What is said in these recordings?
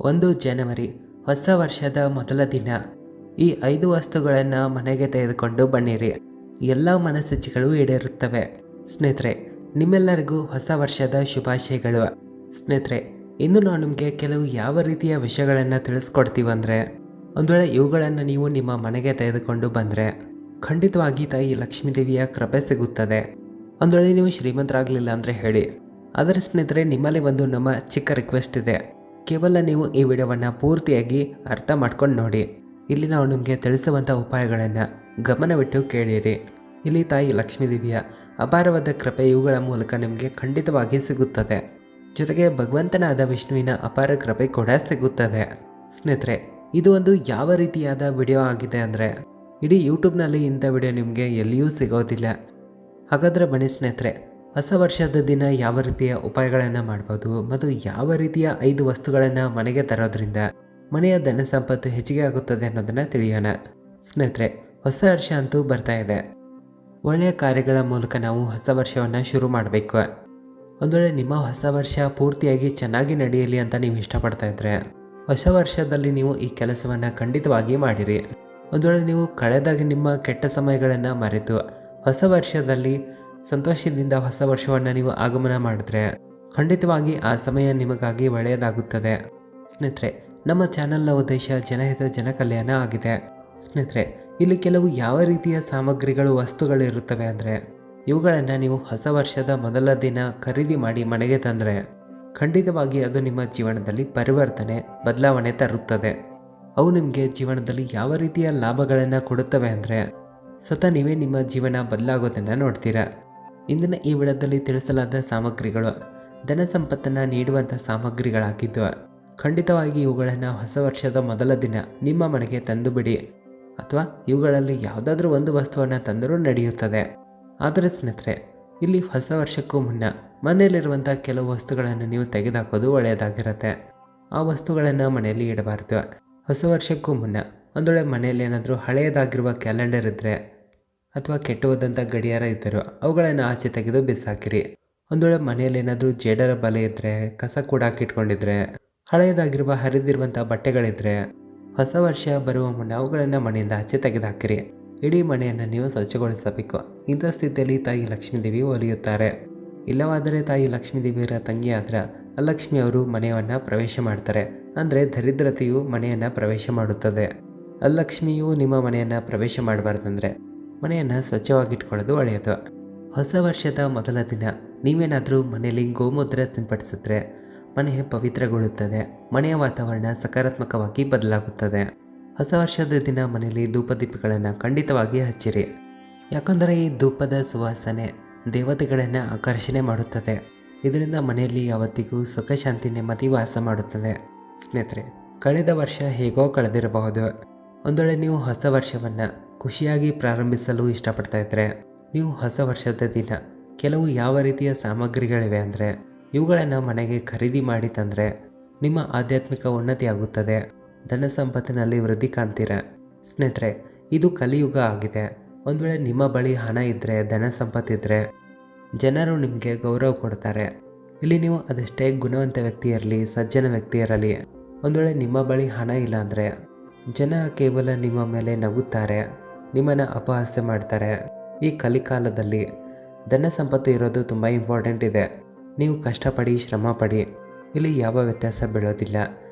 1 ಜನವರಿ ಹೊಸ ವರ್ಷದ ಮೊದಲ ದಿನ. ಈ 5 ವಸ್ತುಗಳನ್ನು ಮನೆಗೆ ತೆಗೆದುಕೊಂಡು ಬನ್ನಿರಿ. ಎಲ್ಲ ಮನಸ್ಸಿಚ್ಛೆಗಳು ಈಡೇರುತ್ತವೆ. ಸ್ನೇಹಿತರೆ, ನಿಮ್ಮೆಲ್ಲರಿಗೂ ಹೊಸ ವರ್ಷದ ಶುಭಾಶಯಗಳು. ಸ್ನೇಹಿತರೆ, ಇನ್ನು ನಾವು ನಿಮಗೆ ಕೆಲವು ಯಾವ ರೀತಿಯ ವಿಷಯಗಳನ್ನು ತಿಳಿಸ್ಕೊಡ್ತೀವಂದರೆ, ಒಂದು ವೇಳೆ ಇವುಗಳನ್ನು ನೀವು ನಿಮ್ಮ ಮನೆಗೆ ತೆಗೆದುಕೊಂಡು ಬಂದರೆ ಖಂಡಿತವಾಗಿ ತಾಯಿ ಲಕ್ಷ್ಮೀದೇವಿಯ ಕೃಪೆ ಸಿಗುತ್ತದೆ. ಒಂದು ವೇಳೆ ನೀವು ಶ್ರೀಮಂತರಾಗಲಿಲ್ಲ ಅಂದರೆ ಹೇಳಿ. ಆದರೆ ಸ್ನೇಹಿತರೆ, ನಿಮ್ಮಲ್ಲಿ ಒಂದು ನಮ್ಮ ಚಿಕ್ಕ ರಿಕ್ವೆಸ್ಟ್ ಇದೆ. ಕೇವಲ ನೀವು ಈ ವಿಡಿಯೋವನ್ನು ಪೂರ್ತಿಯಾಗಿ ಅರ್ಥ ಮಾಡ್ಕೊಂಡು ನೋಡಿ. ಇಲ್ಲಿ ನಾವು ನಿಮಗೆ ತಿಳಿಸುವಂಥ ಉಪಾಯಗಳನ್ನು ಗಮನವಿಟ್ಟು ಕೇಳಿರಿ. ಇಲ್ಲಿ ತಾಯಿ ಲಕ್ಷ್ಮೀದೇವಿಯ ಅಪಾರವಾದ ಕೃಪೆ ಇವುಗಳ ಮೂಲಕ ನಿಮಗೆ ಖಂಡಿತವಾಗಿ ಸಿಗುತ್ತದೆ. ಜೊತೆಗೆ ಭಗವಂತನಾದ ವಿಷ್ಣುವಿನ ಅಪಾರ ಕೃಪೆ ಕೂಡ ಸಿಗುತ್ತದೆ. ಸ್ನೇಹಿತರೆ, ಇದು ಒಂದು ಯಾವ ರೀತಿಯಾದ ವಿಡಿಯೋ ಆಗಿದೆ ಅಂದರೆ, ಇಡೀ ಯೂಟ್ಯೂಬ್ನಲ್ಲಿ ಇಂಥ ವಿಡಿಯೋ ನಿಮಗೆ ಎಲ್ಲಿಯೂ ಸಿಗೋದಿಲ್ಲ. ಹಾಗಾದರೆ ಬನ್ನಿ ಸ್ನೇಹಿತರೆ, ಹೊಸ ವರ್ಷದ ದಿನ ಯಾವ ರೀತಿಯ ಉಪಾಯಗಳನ್ನು ಮಾಡ್ಬೋದು ಮತ್ತು ಯಾವ ರೀತಿಯ 5 ವಸ್ತುಗಳನ್ನು ಮನೆಗೆ ತರೋದ್ರಿಂದ ಮನೆಯ ಧನ ಸಂಪತ್ತು ಹೆಚ್ಚಿಗೆ ಆಗುತ್ತದೆ ಅನ್ನೋದನ್ನು ತಿಳಿಯೋಣ. ಸ್ನೇಹಿತರೆ, ಹೊಸ ವರ್ಷ ಅಂತೂ ಬರ್ತಾ ಇದೆ. ಒಳ್ಳೆಯ ಕಾರ್ಯಗಳ ಮೂಲಕ ನಾವು ಹೊಸ ವರ್ಷವನ್ನು ಶುರು ಮಾಡಬೇಕು. ಒಂದು ವೇಳೆ ನಿಮ್ಮ ಹೊಸ ವರ್ಷ ಪೂರ್ತಿಯಾಗಿ ಚೆನ್ನಾಗಿ ನಡೆಯಲಿ ಅಂತ ನೀವು ಇಷ್ಟಪಡ್ತಾ ಇದ್ದರೆ ಹೊಸ ವರ್ಷದಲ್ಲಿ ನೀವು ಈ ಕೆಲಸವನ್ನು ಖಂಡಿತವಾಗಿ ಮಾಡಿರಿ. ಒಂದು ವೇಳೆ ನೀವು ಕಳೆದಾಗ ನಿಮ್ಮ ಕೆಟ್ಟ ಸಮಯಗಳನ್ನು ಮರೆತು ಹೊಸ ವರ್ಷದಲ್ಲಿ ಸಂತೋಷದಿಂದ ಹೊಸ ವರ್ಷವನ್ನು ನೀವು ಆಗಮನ ಮಾಡಿದ್ರೆ ಖಂಡಿತವಾಗಿ ಆ ಸಮಯ ನಿಮಗಾಗಿ ಒಳ್ಳೆಯದಾಗುತ್ತದೆ. ಸ್ನೇಹಿತರೆ, ನಮ್ಮ ಚಾನಲ್ನ ಉದ್ದೇಶ ಜನಹಿತ ಜನಕಲ್ಯಾಣ ಆಗಿದೆ. ಸ್ನೇಹಿತರೆ, ಇಲ್ಲಿ ಕೆಲವು ಯಾವ ರೀತಿಯ ಸಾಮಗ್ರಿಗಳು ವಸ್ತುಗಳು ಇರುತ್ತವೆ ಅಂದರೆ, ಇವುಗಳನ್ನು ನೀವು ಹೊಸ ವರ್ಷದ ಮೊದಲ ದಿನ ಖರೀದಿ ಮಾಡಿ ಮನೆಗೆ ತಂದರೆ ಖಂಡಿತವಾಗಿ ಅದು ನಿಮ್ಮ ಜೀವನದಲ್ಲಿ ಪರಿವರ್ತನೆ ಬದಲಾವಣೆ ತರುತ್ತದೆ. ಅವು ನಿಮಗೆ ಜೀವನದಲ್ಲಿ ಯಾವ ರೀತಿಯ ಲಾಭಗಳನ್ನು ಕೊಡುತ್ತವೆ ಅಂದರೆ, ಸ್ವತಃ ನೀವೇ ನಿಮ್ಮ ಜೀವನ ಬದಲಾಗೋದನ್ನು ನೋಡ್ತೀರಾ. ಇಂದಿನ ಈ ವಿಡಿಯೋದಲ್ಲಿ ತಿಳಿಸಲಾದ ಸಾಮಗ್ರಿಗಳು ಧನ ಸಂಪತ್ತನ್ನು ನೀಡುವಂಥ ಸಾಮಗ್ರಿಗಳಾಗಿದ್ದು, ಖಂಡಿತವಾಗಿ ಇವುಗಳನ್ನು ಹೊಸ ವರ್ಷದ ಮೊದಲ ದಿನ ನಿಮ್ಮ ಮನೆಗೆ ತಂದು ಬಿಡಿ, ಅಥವಾ ಇವುಗಳಲ್ಲಿ ಯಾವುದಾದ್ರೂ ಒಂದು ವಸ್ತುವನ್ನು ತಂದರೂ ನಡೆಯುತ್ತದೆ. ಆದರೆ ಸ್ನೇಹಿತರೆ, ಇಲ್ಲಿ ಹೊಸ ವರ್ಷಕ್ಕೂ ಮುನ್ನ ಮನೆಯಲ್ಲಿರುವಂಥ ಕೆಲವು ವಸ್ತುಗಳನ್ನು ನೀವು ತೆಗೆದುಹಾಕೋದು ಒಳ್ಳೆಯದಾಗಿರುತ್ತೆ. ಆ ವಸ್ತುಗಳನ್ನು ಮನೆಯಲ್ಲಿ ಇಡಬಾರ್ದು. ಹೊಸ ವರ್ಷಕ್ಕೂ ಮುನ್ನ ಒಂದು ವೇಳೆ ಮನೆಯಲ್ಲಿ ಏನಾದರೂ ಹಳೆಯದಾಗಿರುವ ಕ್ಯಾಲೆಂಡರ್ ಇದ್ದರೆ ಅಥವಾ ಕೆಟ್ಟು ಹೋದಂಥ ಗಡಿಯಾರ ಇದ್ದರೂ ಅವುಗಳನ್ನು ಆಚೆ ತೆಗೆದು ಬಿಸಾಕಿರಿ. ಒಂದು ವೇಳೆ ಮನೆಯಲ್ಲಿ ಏನಾದರೂ ಜೇಡರ ಬಲೆ ಇದ್ದರೆ, ಕಸ ಕೂಡ ಹಾಕಿಟ್ಕೊಂಡಿದ್ರೆ, ಹಳೆಯದಾಗಿರುವ ಹರಿದಿರುವಂಥ ಬಟ್ಟೆಗಳಿದ್ದರೆ ಹೊಸ ವರ್ಷ ಬರುವ ಮುನ್ನ ಅವುಗಳನ್ನು ಮನೆಯಿಂದ ಆಚೆ ತೆಗೆದುಹಾಕಿರಿ. ಇಡೀ ಮನೆಯನ್ನು ನೀವು ಸ್ವಚ್ಛಗೊಳಿಸಬೇಕು. ಇಂಥ ಸ್ಥಿತಿಯಲ್ಲಿ ತಾಯಿ ಲಕ್ಷ್ಮೀದೇವಿ ಒಲಿಯುತ್ತಾರೆ. ಇಲ್ಲವಾದರೆ ತಾಯಿ ಲಕ್ಷ್ಮೀದೇವಿಯರ ತಂಗಿಯಾದ ಅಲಕ್ಷ್ಮಿಯವರು ಮನೆಯನ್ನು ಪ್ರವೇಶ ಮಾಡ್ತಾರೆ. ಅಂದರೆ ದರಿದ್ರತೆಯು ಮನೆಯನ್ನು ಪ್ರವೇಶ ಮಾಡುತ್ತದೆ. ಅಲಕ್ಷ್ಮಿಯು ನಿಮ್ಮ ಮನೆಯನ್ನು ಪ್ರವೇಶ ಮಾಡಬಾರ್ದಂದ್ರೆ ಮನೆಯನ್ನು ಸ್ವಚ್ಛವಾಗಿಟ್ಕೊಳ್ಳೋದು ಒಳ್ಳೆಯದು. ಹೊಸ ವರ್ಷದ ಮೊದಲ ದಿನ ನೀವೇನಾದರೂ ಮನೆಯಲ್ಲಿ ಗೋಮೂತ್ರ ಸಿಂಪಡಿಸಿದ್ರೆ ಮನೆ ಪವಿತ್ರಗೊಳ್ಳುತ್ತದೆ. ಮನೆಯ ವಾತಾವರಣ ಸಕಾರಾತ್ಮಕವಾಗಿ ಬದಲಾಗುತ್ತದೆ. ಹೊಸ ವರ್ಷದ ದಿನ ಮನೆಯಲ್ಲಿ ಧೂಪದೀಪಗಳನ್ನು ಖಂಡಿತವಾಗಿ ಹಚ್ಚಿರಿ. ಯಾಕಂದರೆ ಈ ಧೂಪದ ಸುವಾಸನೆ ದೇವತೆಗಳನ್ನು ಆಕರ್ಷಣೆ ಮಾಡುತ್ತದೆ. ಇದರಿಂದ ಮನೆಯಲ್ಲಿ ಯಾವತ್ತಿಗೂ ಸುಖ ಶಾಂತಿ ನೆಮ್ಮದಿ ವಾಸ ಮಾಡುತ್ತದೆ. ಸ್ನೇಹಿತರೆ, ಕಳೆದ ವರ್ಷ ಹೇಗೋ ಕಳೆದಿರಬಹುದು. ಒಂದು ವೇಳೆ ನೀವು ಹೊಸ ವರ್ಷವನ್ನು ಖುಷಿಯಾಗಿ ಪ್ರಾರಂಭಿಸಲು ಇಷ್ಟಪಡ್ತಾ ಇದ್ದರೆ ನೀವು ಹೊಸ ವರ್ಷದ ದಿನ ಕೆಲವು ಯಾವ ರೀತಿಯ ಸಾಮಗ್ರಿಗಳಿವೆ ಅಂದರೆ ಇವುಗಳನ್ನು ಮನೆಗೆ ಖರೀದಿ ಮಾಡಿ ತಂದರೆ ನಿಮ್ಮ ಆಧ್ಯಾತ್ಮಿಕ ಉನ್ನತಿ ಆಗುತ್ತದೆ. ಧನ ಸಂಪತ್ತಿನಲ್ಲಿ ವೃದ್ಧಿ ಕಾಣ್ತೀರ. ಸ್ನೇಹಿತರೆ, ಇದು ಕಲಿಯುಗ ಆಗಿದೆ. ಒಂದು ವೇಳೆ ನಿಮ್ಮ ಬಳಿ ಹಣ ಇದ್ದರೆ, ಧನ ಸಂಪತ್ತಿದ್ದರೆ ಜನರು ನಿಮಗೆ ಗೌರವ ಕೊಡ್ತಾರೆ. ಇಲ್ಲಿ ನೀವು ಅದಷ್ಟೇ ಗುಣವಂತ ವ್ಯಕ್ತಿ ಇರಲಿ, ಸಜ್ಜನ ವ್ಯಕ್ತಿ ಇರಲಿ, ಒಂದು ವೇಳೆ ನಿಮ್ಮ ಬಳಿ ಹಣ ಇಲ್ಲ ಅಂದರೆ ಜನ ಕೇವಲ ನಿಮ್ಮ ಮೇಲೆ ನಗುತ್ತಾರೆ, ನಿಮ್ಮನ್ನು ಅಪಹಾಸ್ಯ ಮಾಡ್ತಾರೆ. ಈ ಕಲಿಕಾಲದಲ್ಲಿ ಧನ ಸಂಪತ್ತು ಇರೋದು ತುಂಬ ಇಂಪಾರ್ಟೆಂಟ್ ಇದೆ. ನೀವು ಕಷ್ಟಪಡಿ, ಶ್ರಮ ಪಡಿ, ಇಲ್ಲಿ ಯಾವ ವ್ಯತ್ಯಾಸ ಬೀಳೋದಿಲ್ಲ.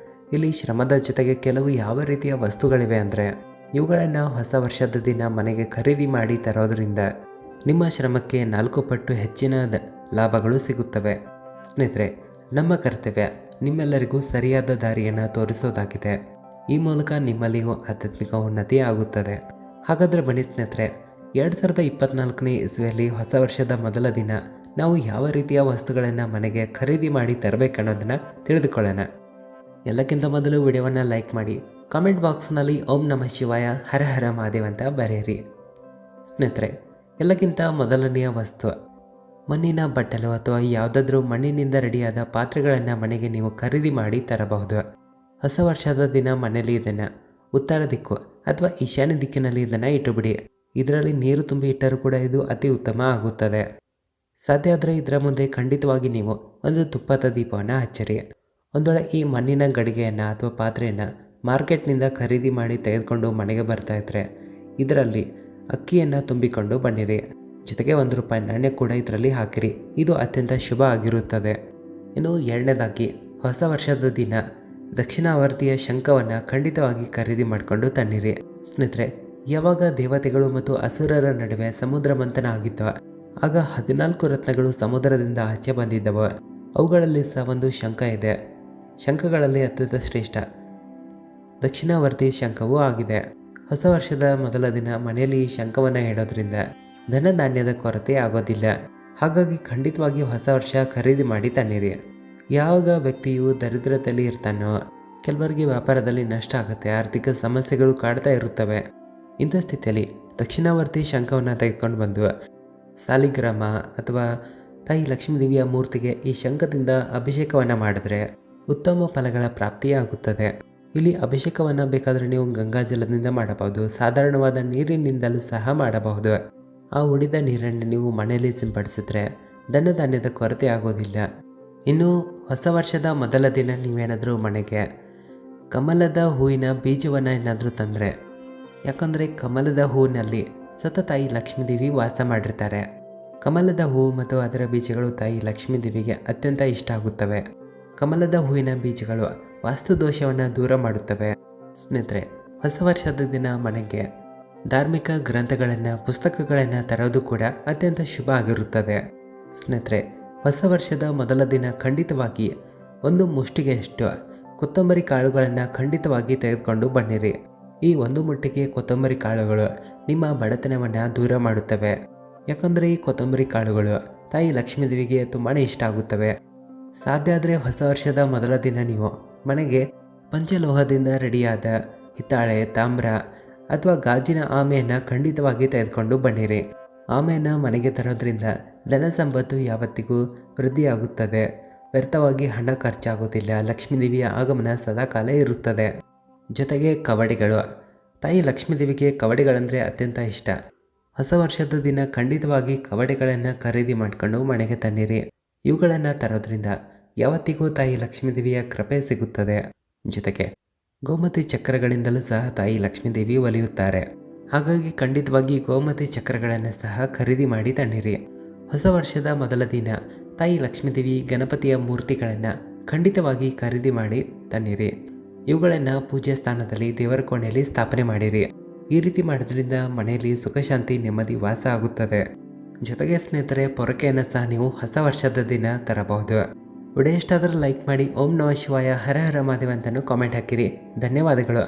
ಇಲ್ಲಿ ಶ್ರಮದ ಜೊತೆಗೆ ಕೆಲವು ಯಾವ ರೀತಿಯ ವಸ್ತುಗಳಿವೆ ಅಂದರೆ ಇವುಗಳನ್ನು ಹೊಸ ವರ್ಷದ ದಿನ ಮನೆಗೆ ಖರೀದಿ ಮಾಡಿ ತರೋದ್ರಿಂದ ನಿಮ್ಮ ಶ್ರಮಕ್ಕೆ 4 ಪಟ್ಟು ಹೆಚ್ಚಿನ ಲಾಭಗಳು ಸಿಗುತ್ತವೆ. ಸ್ನೇಹಿತರೆ, ನಮ್ಮ ಕರ್ತವ್ಯ ನಿಮ್ಮೆಲ್ಲರಿಗೂ ಸರಿಯಾದ ದಾರಿಯನ್ನು ತೋರಿಸೋದಾಗಿದೆ. ಈ ಮೂಲಕ ನಿಮ್ಮಲ್ಲಿಯೂ ಆಧ್ಯಾತ್ಮಿಕ ಉನ್ನತಿ ಆಗುತ್ತದೆ. ಹಾಗಾದರೆ ಬನ್ನಿ ಸ್ನೇಹಿತರೆ, 2024ನೇ ಇಸ್ವಿಯಲ್ಲಿ ಹೊಸ ವರ್ಷದ ಮೊದಲ ದಿನ ನಾವು ಯಾವ ರೀತಿಯ ವಸ್ತುಗಳನ್ನು ಮನೆಗೆ ಖರೀದಿ ಮಾಡಿ ತರಬೇಕನ್ನೋದನ್ನು ತಿಳಿದುಕೊಳ್ಳೋಣ. ಎಲ್ಲಕ್ಕಿಂತ ಮೊದಲು ವಿಡಿಯೋವನ್ನು ಲೈಕ್ ಮಾಡಿ, ಕಾಮೆಂಟ್ ಬಾಕ್ಸ್ನಲ್ಲಿ ಓಂ ನಮಃ ಶಿವಾಯ ಹರ ಹರ ಮಹಾದೇವ್ ಅಂತ ಬರೆಯಿರಿ. ಸ್ನೇಹಿತರೆ, ಎಲ್ಲಕ್ಕಿಂತ ಮೊದಲನೆಯ ವಸ್ತು ಮಣ್ಣಿನ ಬಟ್ಟಲು ಅಥವಾ ಯಾವುದಾದ್ರೂ ಮಣ್ಣಿನಿಂದ ರೆಡಿಯಾದ ಪಾತ್ರೆಗಳನ್ನು ಮನೆಗೆ ನೀವು ಖರೀದಿ ಮಾಡಿ ತರಬಹುದು. ಹೊಸ ವರ್ಷದ ದಿನ ಮನೆಯಲ್ಲಿ ಇದನ್ನು ಉತ್ತರ ದಿಕ್ಕು ಅಥವಾ ಈಶಾನ್ಯ ದಿಕ್ಕಿನಲ್ಲಿ ಇದನ್ನು ಇಟ್ಟುಬಿಡಿ. ಇದರಲ್ಲಿ ನೀರು ತುಂಬಿ ಇಟ್ಟರೂ ಕೂಡ ಇದು ಅತಿ ಉತ್ತಮ ಆಗುತ್ತದೆ. ಸಾಧ್ಯ ಆದರೆ ಇದರ ಮುಂದೆ ಖಂಡಿತವಾಗಿ ನೀವು ಒಂದು ತುಪ್ಪದ ದೀಪವನ್ನು ಹಚ್ಚಿರಿ. ಒಂದು ವೇಳೆ ಈ ಮಣ್ಣಿನ ಗಡಿಗೆಯನ್ನು ಅಥವಾ ಪಾತ್ರೆಯನ್ನು ಮಾರ್ಕೆಟ್ನಿಂದ ಖರೀದಿ ಮಾಡಿ ತೆಗೆದುಕೊಂಡು ಮನೆಗೆ ಬರ್ತಾ ಇದ್ದರೆ ಇದರಲ್ಲಿ ಅಕ್ಕಿಯನ್ನು ತುಂಬಿಕೊಂಡು ಬನ್ನಿರಿ. ಜೊತೆಗೆ 1 ರೂಪಾಯಿ ನಾಣ್ಯ ಕೂಡ ಇದರಲ್ಲಿ ಹಾಕಿರಿ. ಇದು ಅತ್ಯಂತ ಶುಭ ಆಗಿರುತ್ತದೆ. ಇನ್ನು 2ನೇದಾಗಿ ಹೊಸ ವರ್ಷದ ದಿನ ದಕ್ಷಿಣಾವರ್ತಿಯ ಶಂಖವನ್ನು ಖಂಡಿತವಾಗಿ ಖರೀದಿ ಮಾಡಿಕೊಂಡು ತನ್ನಿರಿ. ಸ್ನೇಹಿತರೆ, ಯಾವಾಗ ದೇವತೆಗಳು ಮತ್ತು ಅಸುರರ ನಡುವೆ ಸಮುದ್ರ ಮಂಥನ ಆಗಿದ್ದವ ಆಗ 14 ರತ್ನಗಳು ಸಮುದ್ರದಿಂದ ಆಚೆ ಬಂದಿದ್ದವು. ಅವುಗಳಲ್ಲಿ ಸಹ ಒಂದು ಶಂಖ ಇದೆ. ಶಂಖಗಳಲ್ಲಿ ಅತ್ಯಂತ ಶ್ರೇಷ್ಠ ದಕ್ಷಿಣಾವರ್ತಿ ಶಂಖವೂ ಆಗಿದೆ. ಹೊಸ ವರ್ಷದ ಮೊದಲ ದಿನ ಮನೆಯಲ್ಲಿ ಈ ಶಂಖವನ್ನು ಇಡೋದ್ರಿಂದ ಧನಧಾನ್ಯದ ಕೊರತೆ ಆಗೋದಿಲ್ಲ. ಹಾಗಾಗಿ ಖಂಡಿತವಾಗಿ ಹೊಸ ವರ್ಷ ಖರೀದಿ ಮಾಡಿ ತನ್ನಿರಿ. ಯಾವಾಗ ವ್ಯಕ್ತಿಯು ದರಿದ್ರತೆಯಲ್ಲಿ ಇರ್ತಾನೋ ಕೆಲವರಿಗೆ ವ್ಯಾಪಾರದಲ್ಲಿ ನಷ್ಟ ಆಗುತ್ತೆ, ಆರ್ಥಿಕ ಸಮಸ್ಯೆಗಳು ಕಾಡ್ತಾ ಇರುತ್ತವೆ. ಇಂಥ ಸ್ಥಿತಿಯಲ್ಲಿ ದಕ್ಷಿಣಾವರ್ತಿ ಶಂಖವನ್ನು ತೆಗೆದುಕೊಂಡು ಬಂದು ಸಾಲಿಗ್ರಾಮ ಅಥವಾ ತಾಯಿ ಲಕ್ಷ್ಮೀದೇವಿಯ ಮೂರ್ತಿಗೆ ಈ ಶಂಖದಿಂದ ಅಭಿಷೇಕವನ್ನು ಮಾಡಿದ್ರೆ ಉತ್ತಮ ಫಲಗಳ ಪ್ರಾಪ್ತಿಯಾಗುತ್ತದೆ. ಇಲ್ಲಿ ಅಭಿಷೇಕವನ್ನು ಬೇಕಾದರೆ ನೀವು ಗಂಗಾಜಲದಿಂದ ಮಾಡಬಹುದು, ಸಾಧಾರಣವಾದ ನೀರಿನಿಂದಲೂ ಸಹ ಮಾಡಬಹುದು. ಆ ಉಳಿದ ನೀರನ್ನು ನೀವು ಮನೆಯಲ್ಲಿ ಸಿಂಪಡಿಸಿದ್ರೆ ಧನಧಾನ್ಯದ ಕೊರತೆ ಆಗೋದಿಲ್ಲ. ಇನ್ನು ಹೊಸ ವರ್ಷದ ಮೊದಲ ದಿನ ನೀವೇನಾದರೂ ಮನೆಗೆ ಕಮಲದ ಹೂವಿನ ಬೀಜವನ್ನು ಏನಾದರೂ ತಂದರೆ, ಯಾಕಂದರೆ ಕಮಲದ ಹೂವಿನಲ್ಲಿ ತಾಯಿ ಲಕ್ಷ್ಮೀದೇವಿ ವಾಸ ಮಾಡಿರ್ತಾರೆ. ಕಮಲದ ಹೂವು ಮತ್ತು ಅದರ ಬೀಜಗಳು ತಾಯಿ ಲಕ್ಷ್ಮೀದೇವಿಗೆ ಅತ್ಯಂತ ಇಷ್ಟ ಆಗುತ್ತವೆ. ಕಮಲದ ಹೂವಿನ ಬೀಜಗಳು ವಾಸ್ತುದೋಷವನ್ನು ದೂರ ಮಾಡುತ್ತವೆ. ಸ್ನೇಹಿತರೆ, ಹೊಸ ವರ್ಷದ ದಿನ ಮನೆಗೆ ಧಾರ್ಮಿಕ ಗ್ರಂಥಗಳನ್ನು ಪುಸ್ತಕಗಳನ್ನು ತರೋದು ಕೂಡ ಅತ್ಯಂತ ಶುಭ ಆಗಿರುತ್ತದೆ. ಸ್ನೇಹಿತರೆ, ಹೊಸ ವರ್ಷದ ಮೊದಲ ದಿನ ಖಂಡಿತವಾಗಿ 1 ಮುಷ್ಟಿಗೆಯಷ್ಟು ಕೊತ್ತಂಬರಿ ಕಾಳುಗಳನ್ನು ಖಂಡಿತವಾಗಿ ತೆಗೆದುಕೊಂಡು ಬನ್ನಿರಿ. ಈ 1 ಮುಷ್ಟಿಗೆ ಕೊತ್ತಂಬರಿ ಕಾಳುಗಳು ನಿಮ್ಮ ಬಡತನವನ್ನು ದೂರ ಮಾಡುತ್ತವೆ. ಯಾಕಂದರೆ ಈ ಕೊತ್ತಂಬರಿ ಕಾಳುಗಳು ತಾಯಿ ಲಕ್ಷ್ಮೀದೇವಿಗೆ ತುಂಬಾ ಇಷ್ಟ ಆಗುತ್ತವೆ. ಸಾಧ್ಯ ಆದರೆ ಹೊಸ ವರ್ಷದ ಮೊದಲ ದಿನ ನೀವು ಮನೆಗೆ ಪಂಚಲೋಹದಿಂದ ರೆಡಿಯಾದ ಹಿತ್ತಾಳೆ, ತಾಮ್ರ ಅಥವಾ ಗಾಜಿನ ಆಮೆಯನ್ನು ಖಂಡಿತವಾಗಿ ತೆಗೆದುಕೊಂಡು ಬನ್ನಿರಿ. ಆಮೆಯನ್ನು ಮನೆಗೆ ತರೋದ್ರಿಂದ ಧನ ಸಂಪತ್ತು ಯಾವತ್ತಿಗೂ ವೃದ್ಧಿಯಾಗುತ್ತದೆ. ವ್ಯರ್ಥವಾಗಿ ಹಣ ಖರ್ಚಾಗೋದಿಲ್ಲ. ಲಕ್ಷ್ಮೀದೇವಿಯ ಆಗಮನ ಸದಾಕಾಲ ಇರುತ್ತದೆ. ಜೊತೆಗೆ ಕವಡಿಗಳು, ತಾಯಿ ಲಕ್ಷ್ಮೀದೇವಿಗೆ ಕವಡಿಗಳಂದರೆ ಅತ್ಯಂತ ಇಷ್ಟ. ಹೊಸ ವರ್ಷದ ದಿನ ಖಂಡಿತವಾಗಿ ಕವಡಿಗಳನ್ನು ಖರೀದಿ ಮಾಡಿಕೊಂಡು ಮನೆಗೆ ತನ್ನಿರಿ. ಇವುಗಳನ್ನು ತರೋದ್ರಿಂದ ಯಾವತ್ತಿಗೂ ತಾಯಿ ಲಕ್ಷ್ಮೀದೇವಿಯ ಕೃಪೆ ಸಿಗುತ್ತದೆ. ಜೊತೆಗೆ ಗೋಮತಿ ಚಕ್ರಗಳಿಂದಲೂ ಸಹ ತಾಯಿ ಲಕ್ಷ್ಮೀದೇವಿ ಒಲಿಯುತ್ತಾರೆ. ಹಾಗಾಗಿ ಖಂಡಿತವಾಗಿ ಗೋಮತಿ ಚಕ್ರಗಳನ್ನು ಸಹ ಖರೀದಿ ಮಾಡಿ ತನ್ನಿರಿ. ಹೊಸ ವರ್ಷದ ಮೊದಲ ದಿನ ತಾಯಿ ಲಕ್ಷ್ಮೀದೇವಿ ಗಣಪತಿಯ ಮೂರ್ತಿಗಳನ್ನು ಖಂಡಿತವಾಗಿ ಖರೀದಿ ಮಾಡಿ ತನ್ನಿರಿ. ಇವುಗಳನ್ನು ಪೂಜೆ ಸ್ಥಾನದಲ್ಲಿ ದೇವರ ಕೋಣೆಯಲ್ಲಿ ಸ್ಥಾಪನೆ ಮಾಡಿರಿ. ಈ ರೀತಿ ಮಾಡೋದ್ರಿಂದ ಮನೆಯಲ್ಲಿ ಸುಖ ಶಾಂತಿ ನೆಮ್ಮದಿ ವಾಸ ಆಗುತ್ತದೆ. ಜೊತೆಗೆ ಸ್ನೇಹಿತರೆ, ಪೊರಕೆಯನ್ನು ಸಹ ನೀವು ಹೊಸ ವರ್ಷದ ದಿನ ತರಬಹುದು. ವಿಡಿಯೋ ಇಷ್ಟ ಆದರೆ ಲೈಕ್ ಮಾಡಿ. ಓಂ ನಮಃ ಶಿವಾಯ, ಹರ ಹರ ಮಹಾದೇವ ಅಂತಲೂ ಕಾಮೆಂಟ್ ಹಾಕಿರಿ. ಧನ್ಯವಾದಗಳು.